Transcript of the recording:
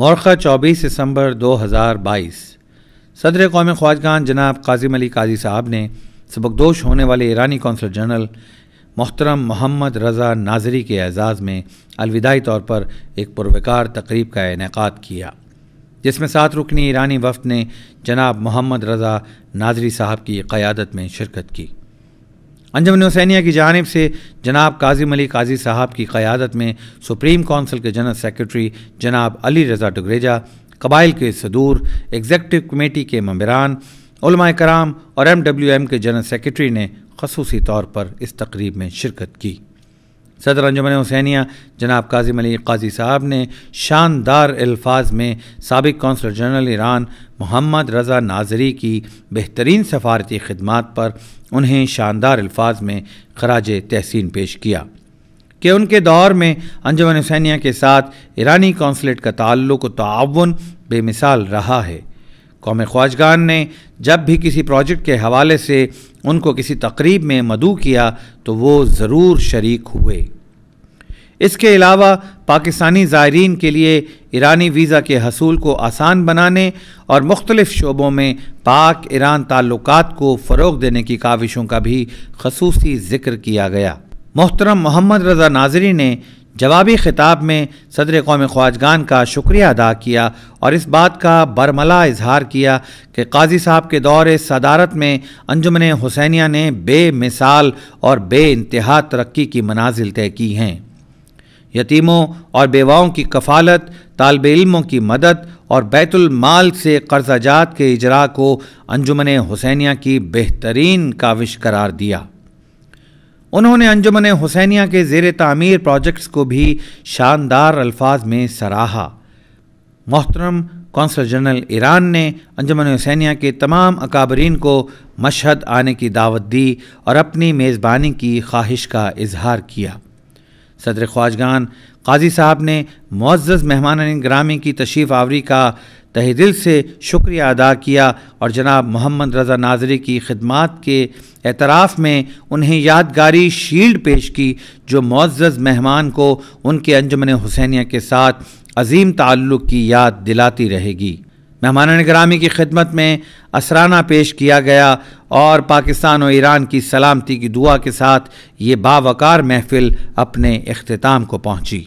مورخہ 24 دسمبر 2022 صدر قوم خواجگان جناب قاظم علی قاضی صاحب نے سبکدوش ہونے والے ایرانی قونصل جنرل محترم محمد رضا ناظری کے اعزاز میں الوداعی طور پر ایک پروقار تقریب کا انعقاد کیا، جس میں 7 رکنی ایرانی وفد نے جناب محمد رضا ناظری صاحب کی قیادت میں شرکت کی۔ انجمن حسینیہ کی جانب سے جناب قاظم علی قاضی صاحب کی قیادت میں سپریم کونسل کے جنرل سیکرٹری جناب علی رضا ٹگریجا، قبائل کے صدور، ایگزیکٹو کمیٹی کے ممبران، علماء کرام اور MWM کے جنرل سیکرٹری نے خصوصی طور پر اس تقریب میں شرکت کی۔ صدر انجمن حسینیہ جناب قاظم علی قاضی صاحب نے شاندار الفاظ میں سابق کونسل جنرل ایران محمد رضا ناظری کی بہترین سفارتی خدمات پر انہیں شاندار الفاظ میں خراج تحسین پیش کیا کہ ان کے دور میں انجمن حسینیہ کے ساتھ ایرانی کونسلیٹ کا تعلق و تعاون بے مثال رہا ہے۔ قوم خواجگان نے جب بھی کسی پروجیکٹ کے حوالے سے ان کو کسی تقریب میں مدعو کیا تو وہ ضرور شریک ہوئے۔ اس کے علاوہ پاکستانی زائرین کے لیے ایرانی ویزا کے حصول کو آسان بنانے اور مختلف شعبوں میں پاک ایران تعلقات کو فروغ دینے کی کاوشوں کا بھی خصوصی ذکر کیا گیا۔ محترم محمد رضا ناظری نے جوابی خطاب میں صدر قوم خواجگان کا شکریہ ادا کیا اور اس بات کا برملا اظہار کیا کہ قاضی صاحب کے دور صدارت میں انجمن حسینیہ نے بے مثال اور بے انتہا ترقی کی منازل طے کی ہیں۔ یتیموں اور بیواؤں کی کفالت، طالب علموں کی مدد اور بیت المال سے قرضہ جات کے اجراء کو انجمن حسینیہ کی بہترین کاوش قرار دیا۔ انہوں نے انجمن حسینیہ کے زیر تعمیر پروجیکٹس کو بھی شاندار الفاظ میں سراہا۔ محترم کونسل جنرل ایران نے انجمن حسینیہ کے تمام اکابرین کو مشہد آنے کی دعوت دی اور اپنی میزبانی کی خواہش کا اظہار کیا۔ صدر خواجگان قاضی صاحب نے معزز مہمانان گرامی کی تشریف آوری کا تہ دل سے شکریہ ادا کیا اور جناب محمد رضا ناظری کی خدمات کے اعتراف میں انہیں یادگاری شیلڈ پیش کی، جو معزز مہمان کو ان کے انجمن حسینیہ کے ساتھ عظیم تعلق کی یاد دلاتی رہے گی۔ مہمانان گرامی کی خدمت میں اسرانہ پیش کیا گیا اور پاکستان و ایران کی سلامتی کی دعا کے ساتھ یہ باوقار محفل اپنے اختتام کو پہنچی۔